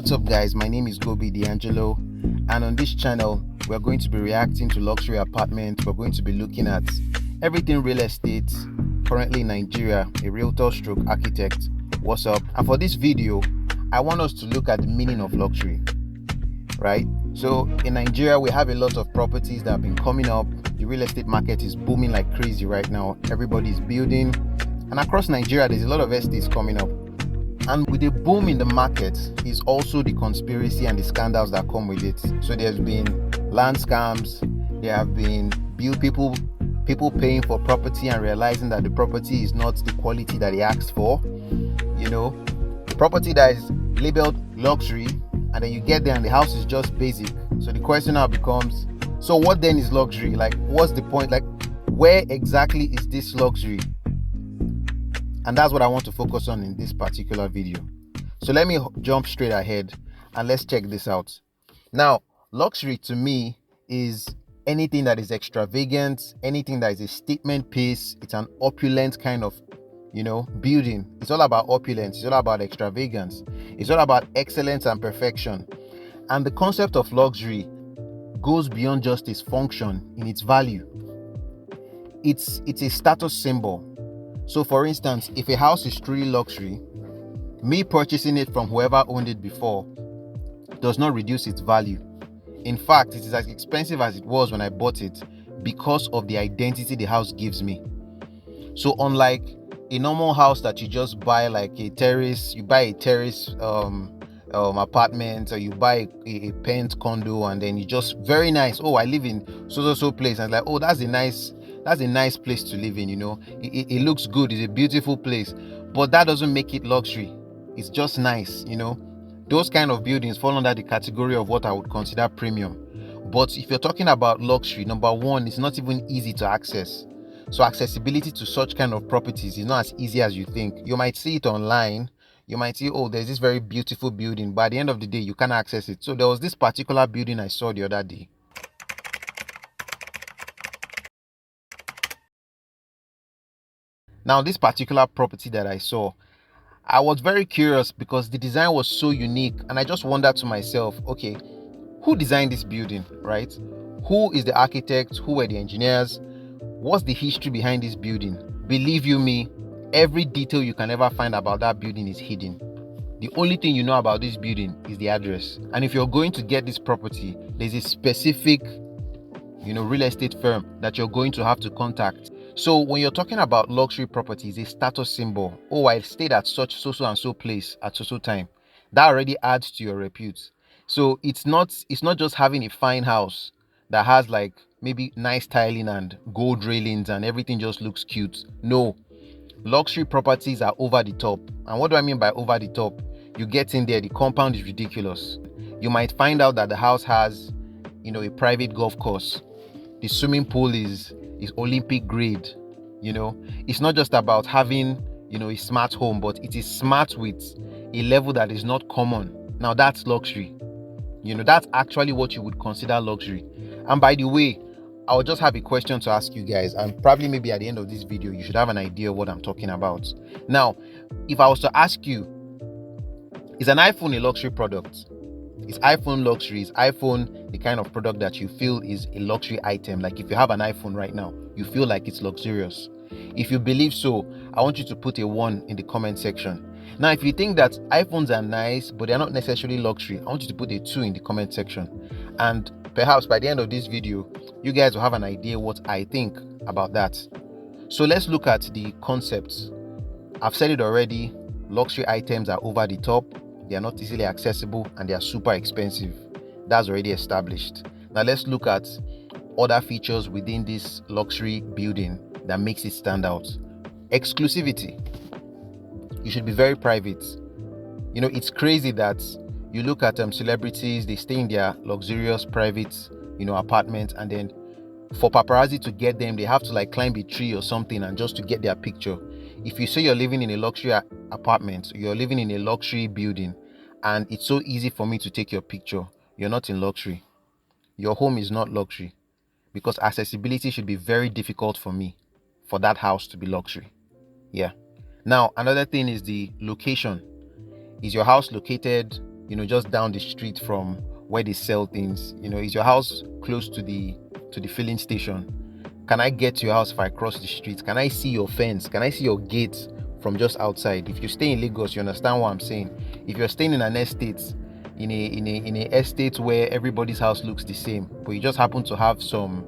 What's up guys, my name is Gobi D'Angelo, and on this channel we're going to be reacting to luxury apartments. We're going to be looking at everything real estate currently in Nigeria, a realtor stroke architect. What's up? And for this video I want us to look at the meaning of luxury, right? So in Nigeria we have a lot of properties that have been coming up. The real estate market is booming like crazy right now. Everybody's building, and across Nigeria there's a lot of estates coming up. And with the boom in the market is also the conspiracy and the scandals that come with it. So there's been land scams, there have been people paying for property and realizing that the property is not the quality that they asked for. You know, the property that is labeled luxury, and then you get there and the house is just basic. So the question now becomes, so what then is luxury? Like, what's the point? Like, where exactly is this luxury? And that's what I want to focus on in this particular video. So let me jump straight ahead and let's check this out. Now, luxury to me is anything that is extravagant, anything that is a statement piece. It's an opulent kind of, building. It's all about opulence. It's all about extravagance. It's all about excellence and perfection. And the concept of luxury goes beyond just its function in its value. It's a status symbol. So for instance, if a house is truly luxury, me purchasing it from whoever owned it before does not reduce its value. In fact, it is as expensive as it was when I bought it because of the identity the house gives me. So unlike a normal house that you just buy, like a terrace, you buy a terrace apartment, or you buy a pent condo, and then you just, very nice, oh, I live in so place, and like, oh, that's a nice place to live in. It looks good, it's a beautiful place, but that doesn't make it luxury. It's just nice. Those kind of buildings fall under the category of what I would consider premium. But if you're talking about luxury, number one, it's not even easy to access. So accessibility to such kind of properties is not as easy as you think. You might see it online, you might see, oh, there's this very beautiful building, but at the end of the day you can't access it. So there was this particular building I saw the other day. Now, this particular property that I saw, I was very curious because the design was so unique, and I just wondered to myself, okay, who designed this building, right? Who is the architect? Who were the engineers? What's the history behind this building? Believe you me, every detail you can ever find about that building is hidden. The only thing you know about this building is the address. And if you're going to get this property, there's a specific real estate firm that you're going to have to contact. So when you're talking about luxury properties, a status symbol, oh, I stayed at such so and so place at so time, that already adds to your repute. So it's not just having a fine house that has like maybe nice tiling and gold railings and everything just looks cute. No, luxury properties are over the top. And what do I mean by over the top? You get in there, the compound is ridiculous. You might find out that the house has a private golf course. The swimming pool is Olympic grade. It's not just about having a smart home, but it is smart with a level that is not common. Now that's luxury. That's actually what you would consider luxury. And by the way, I'll just have a question to ask you guys, and probably maybe at the end of this video you should have an idea of what I'm talking about. Now, if I was to ask you, is an iPhone a luxury product? Is iPhone luxury? Is iPhone the kind of product that you feel is a luxury item? Like if you have an iPhone right now, you feel like it's luxurious. If you believe so, I want you to put a 1 in the comment section. Now, if you think that iPhones are nice, but they're not necessarily luxury, I want you to put a 2 in the comment section. And perhaps by the end of this video, you guys will have an idea what I think about that. So let's look at the concepts. I've said it already, luxury items are over the top. They are not easily accessible, and they are super expensive. That's already established. Now let's look at other features within this luxury building that makes it stand out. Exclusivity. You should be very private. It's crazy that you look at celebrities, they stay in their luxurious private apartment, and then for paparazzi to get them, they have to like climb a tree or something and just to get their picture. If you say you're living in a luxury apartment, you're living in a luxury building, and it's so easy for me to take your picture, you're not in luxury. Your home is not luxury, because accessibility should be very difficult for me for that house to be luxury. Yeah. Now, another thing is the location. Is your house located just down the street from where they sell things? Is your house close to the filling station? Can I get to your house if I cross the street? Can I see your fence? Can I see your gate from just outside? If you stay in Lagos, you understand what I'm saying. If you're staying in an estate, in a estate where everybody's house looks the same, but you just happen to have some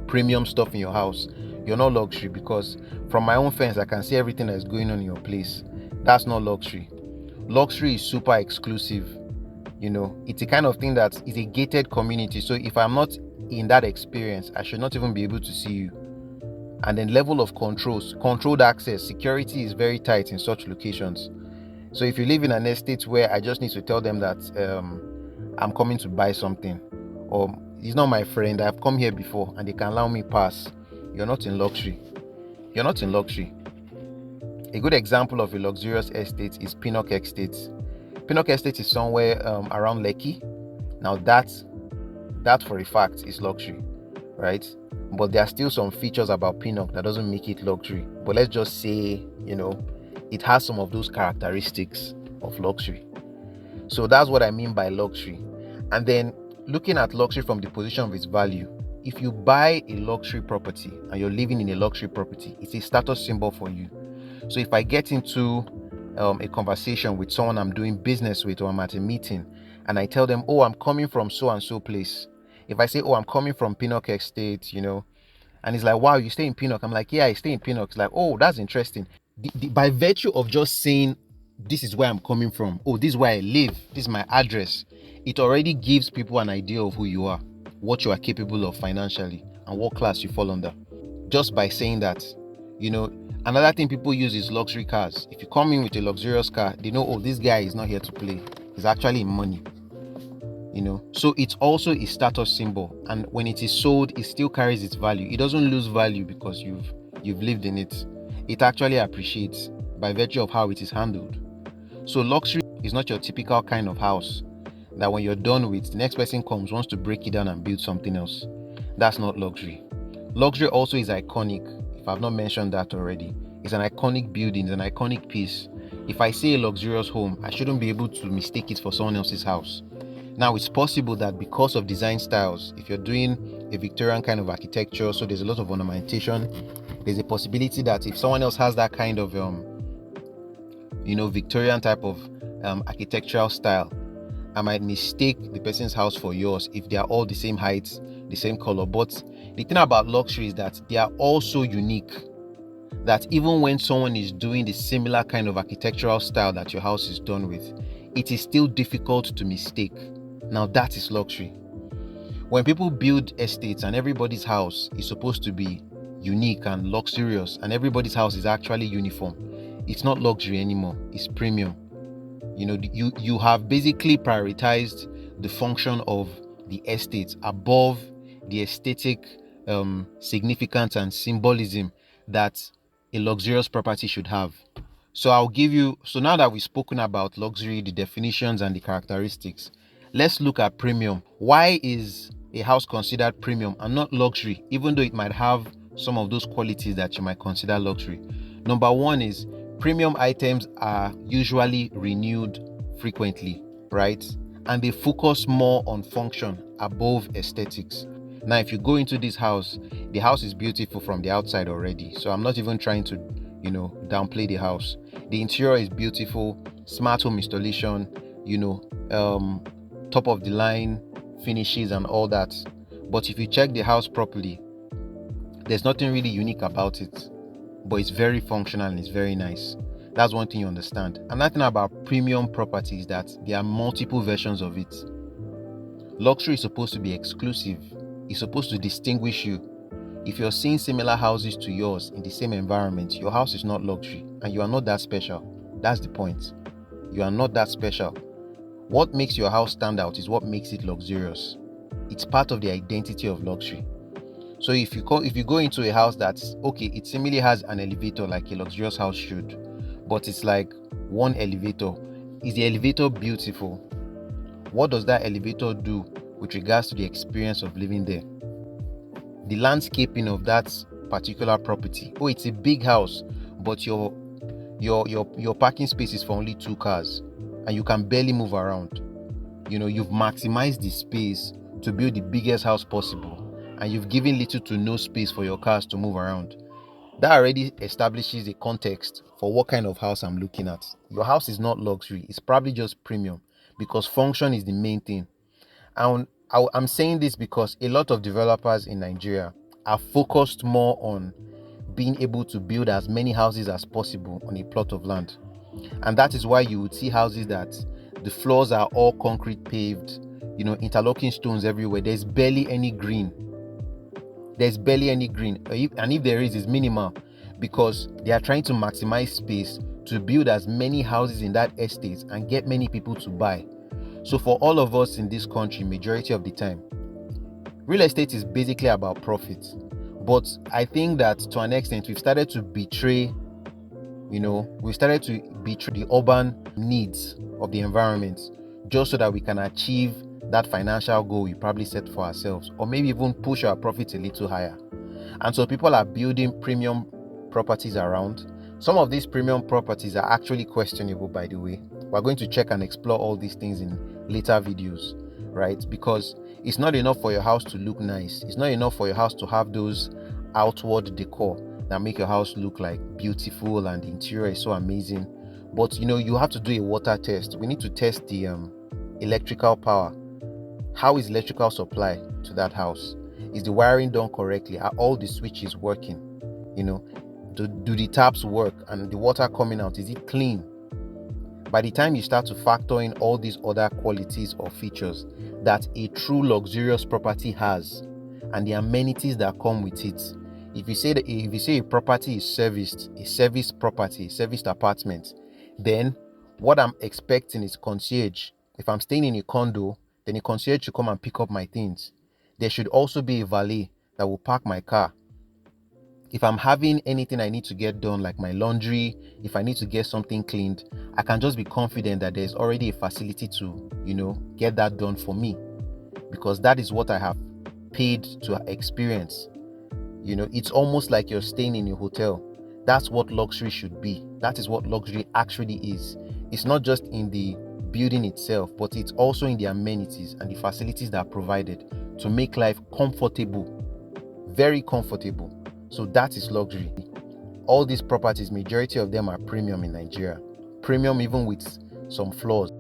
premium stuff in your house, you're not luxury, because from my own fence I can see everything that's going on in your place. That's not luxury. Luxury is super exclusive. It's a kind of thing that is a gated community. So if I'm not in that experience, I should not even be able to see you. And then level of controlled access, security is very tight in such locations. So if you live in an estate where I just need to tell them that I'm coming to buy something, or he's not my friend, I've come here before and they can allow me pass, you're not in luxury. You're not in luxury. A good example of a luxurious estate is Pinnock Estate. Pinnock Estate is somewhere around Lekki. Now that for a fact is luxury, right? But there are still some features about Pinnock that doesn't make it luxury. But let's just say, it has some of those characteristics of luxury. So that's what I mean by luxury. And then looking at luxury from the position of its value, if you buy a luxury property and you're living in a luxury property, it's a status symbol for you. So if I get into a conversation with someone I'm doing business with, or I'm at a meeting, and I tell them, oh, I'm coming from so and so place. If I say, oh, I'm coming from Pinnock Estate, and it's like, wow, you stay in Pinnock? I'm like, yeah, I stay in Pinnock. It's like, oh, that's interesting. By virtue of just saying, this is where I'm coming from, oh, this is where I live, this is my address, it already gives people an idea of who you are, what you are capable of financially, and what class you fall under. Just by saying that, another thing people use is luxury cars. If you come in with a luxurious car, they know, oh, this guy is not here to play. He's actually in money. So it's also a status symbol, and when it is sold, it still carries its value. It doesn't lose value because you've lived in it. It actually appreciates by virtue of how it is handled. So luxury is not your typical kind of house that when you're done with, the next person comes, wants to break it down and build something else. That's not luxury. Luxury also is iconic. If I've not mentioned that already, it's an iconic building, it's an iconic piece. If I say a luxurious home, I shouldn't be able to mistake it for someone else's house. Now, it's possible that because of design styles, if you're doing a Victorian kind of architecture, so there's a lot of ornamentation, there's a possibility that if someone else has that kind of Victorian type of architectural style, I might mistake the person's house for yours if they are all the same height, the same color. But the thing about luxury is that they are all so unique that even when someone is doing the similar kind of architectural style that your house is done with, it is still difficult to mistake. Now that is luxury. When people build estates and everybody's house is supposed to be unique and luxurious, and everybody's house is actually uniform, it's not luxury anymore, it's premium. You have basically prioritized the function of the estate above the aesthetic significance and symbolism that a luxurious property should have. So now that we've spoken about luxury, the definitions and the characteristics, let's look at premium. Why is a house considered premium and not luxury, even though it might have some of those qualities that you might consider luxury? Number one is premium items are usually renewed frequently, right? And they focus more on function above aesthetics. Now, if you go into this house, the house is beautiful from the outside already. So I'm not even trying to, downplay the house. The interior is beautiful, smart home installation, top of the line finishes and all that. But if you check the house properly, there's nothing really unique about it, but it's very functional and it's very nice. That's one thing you understand. Another thing about premium property is that there are multiple versions of it. Luxury is supposed to be exclusive. It's supposed to distinguish you. If you're seeing similar houses to yours in the same environment, your house is not luxury and you are not that special. That's the point. You are not that special. What makes your house stand out is what makes it luxurious. It's part of the identity of luxury. So if you go into a house that's okay, it seemingly has an elevator like a luxurious house should, but it's like one elevator. Is the elevator beautiful? What does that elevator do with regards to the experience of living there? The landscaping of that particular property. Oh, it's a big house, but your parking space is for only 2 cars and you can barely move around. you've maximized the space to build the biggest house possible, and you've given little to no space for your cars to move around. That already establishes a context for what kind of house I'm looking at. Your house is not luxury, it's probably just premium, because function is the main thing. And I'm saying this because a lot of developers in Nigeria are focused more on being able to build as many houses as possible on a plot of land. And that is why you would see houses that the floors are all concrete paved, interlocking stones everywhere. There's barely any green. And if there is, it's minimal, because they are trying to maximize space to build as many houses in that estate and get many people to buy. So for all of us in this country, majority of the time, real estate is basically about profit. But I think that to an extent, we've started to betray the urban needs of the environment, just so that we can achieve that financial goal we probably set for ourselves, or maybe even push our profits a little higher. And so people are building premium properties around. Some of these premium properties are actually questionable, by the way. We're going to check and explore all these things in later videos, right? Because it's not enough for your house to look nice. It's not enough for your house to have those outward decor that make your house look like beautiful and the interior is so amazing. But you have to do a water test. We need to test the electrical power. How is electrical supply to that house? Is the wiring done correctly? Are all the switches working? Do the taps work? And the water coming out, is it clean? By the time you start to factor in all these other qualities or features that a true luxurious property has, and the amenities that come with it, if you say a property is serviced, a serviced property, a serviced apartment, then what I'm expecting is concierge. If I'm staying in a condo, then a concierge should come and pick up my things. There should also be a valet that will park my car. If I'm having anything I need to get done, like my laundry, if I need to get something cleaned, I can just be confident that there's already a facility to, get that done for me, because that is what I have paid to experience. It's almost like you're staying in a hotel. That's what luxury should be. That is what luxury actually is. It's not just in the building itself, but it's also in the amenities and the facilities that are provided to make life comfortable, very comfortable. So that is luxury. All these properties, majority of them are premium in Nigeria. Premium even with some flaws.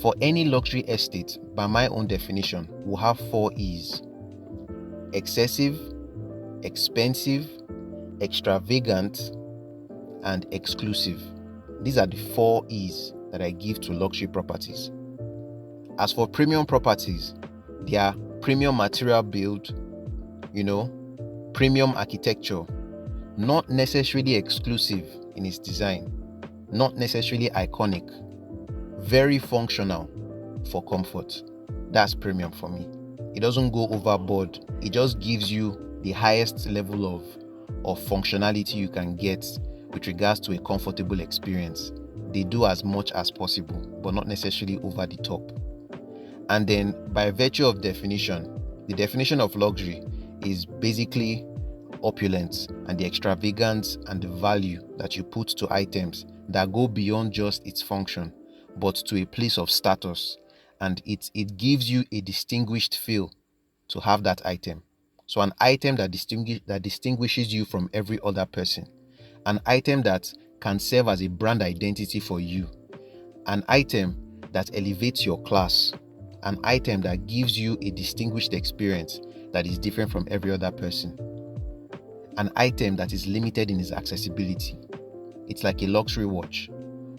For any luxury estate, by my own definition, will have 4 E's: excessive, expensive, extravagant, and exclusive. These are the 4 E's that I give to luxury properties. As for premium properties, they are premium material build, premium architecture, not necessarily exclusive in its design, not necessarily iconic, very functional for comfort. That's premium for me. It doesn't go overboard. It just gives you the highest level of functionality you can get with regards to a comfortable experience. They do as much as possible, but not necessarily over the top. And then by virtue of definition, the definition of luxury is basically opulence and the extravagance and the value that you put to items that go beyond just its function, but to a place of status. And it gives you a distinguished feel to have that item. So an item that distinguishes you from every other person. An item that can serve as a brand identity for you. An item that elevates your class. An item that gives you a distinguished experience that is different from every other person. An item that is limited in its accessibility. It's like a luxury watch.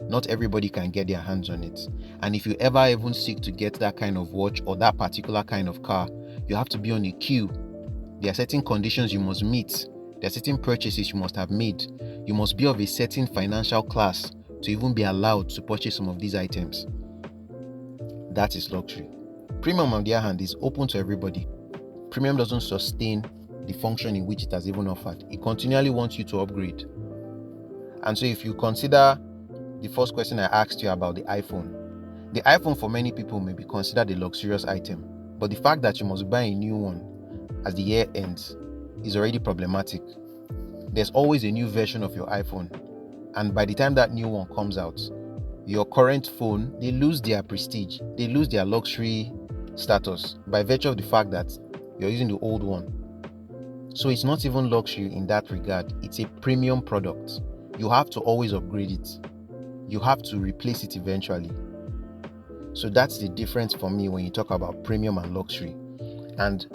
Not everybody can get their hands on it. And if you ever even seek to get that kind of watch or that particular kind of car, you have to be on a queue. There are certain conditions you must meet. There are certain purchases you must have made. You must be of a certain financial class to even be allowed to purchase some of these items. That is luxury. Premium, on the other hand, is open to everybody. Premium doesn't sustain the function in which it has even offered. It continually wants you to upgrade. And so if you consider the first question I asked you about the iPhone for many people may be considered a luxurious item, but the fact that you must buy a new one as the year ends is already problematic. There's always a new version of your iPhone, and by the time that new one comes out, your current phone, they lose their prestige, they lose their luxury status by virtue of the fact that you're using the old one. So it's not even luxury in that regard. It's a premium product. You have to always upgrade it. You have to replace it eventually. So that's the difference for me when you talk about premium and luxury. And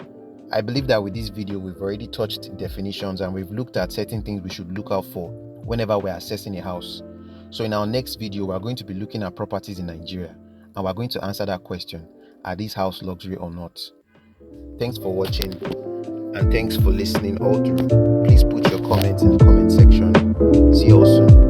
I believe that with this video, we've already touched definitions and we've looked at certain things we should look out for whenever we're assessing a house. So in our next video, we're going to be looking at properties in Nigeria and we're going to answer that question: are these houses luxury or not? Thanks for watching and thanks for listening all through. Please put your comments in the comment section. See you all soon.